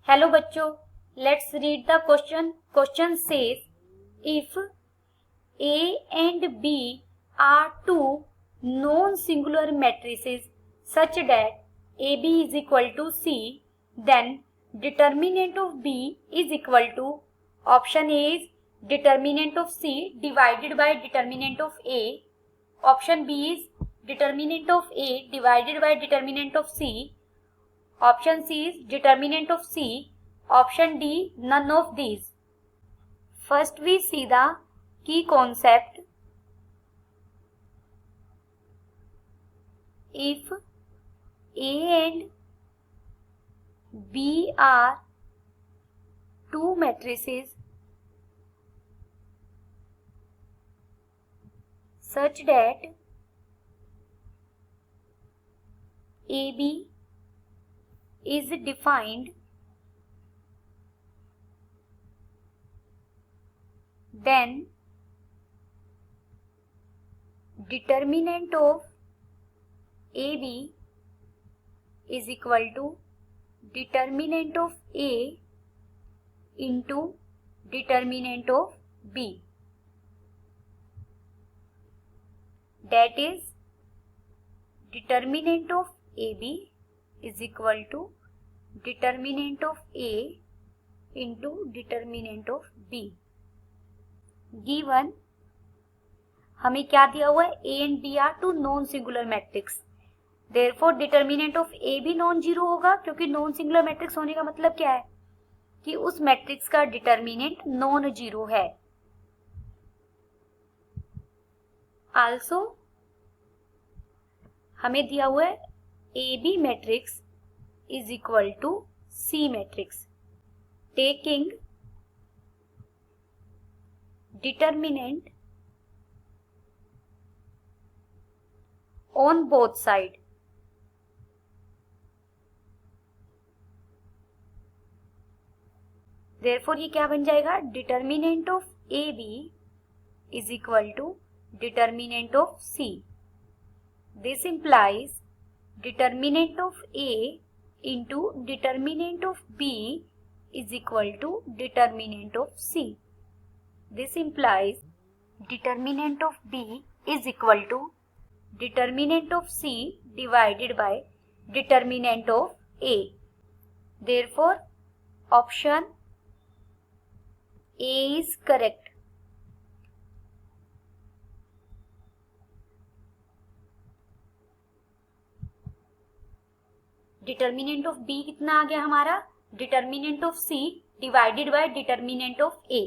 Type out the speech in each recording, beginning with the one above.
Hello बच्चों, let's read the question. Question says if A and B are two non-singular matrices such that AB is equal to C, then determinant of B is equal to option A is determinant of C divided by determinant of A, option B is determinant of A divided by determinant of C, option C is determinant of C, option D none of these. First we see the key concept. If A and B are two matrices such that AB is defined, then determinant of AB is equal to determinant of A into determinant of B. That is, determinant of AB is equal to determinant of A into determinant of B. Given हमें क्या दिया हुआ है? A and B are two non singular matrix. Therefore determinant of A भी non zero होगा, क्योंकि non singular matrix होने का मतलब क्या है कि उस मैट्रिक्स का डिटर्मिनेंट नॉन जीरो है. आल्सो हमें दिया हुआ है AB matrix is equal to C matrix. Taking determinant on both side, therefore ये क्या बन जाएगा? determinant of AB is equal to determinant of C. This implies determinant of A into determinant of B is equal to determinant of C. This implies determinant of B is equal to determinant of C divided by determinant of A. Therefore, option A is correct. Determinant of B कितना आ गया हमारा? Determinant of C divided by determinant of A.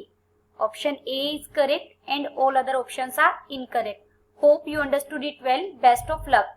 Option A is correct and all other options are incorrect. Hope you understood it well. Best of luck.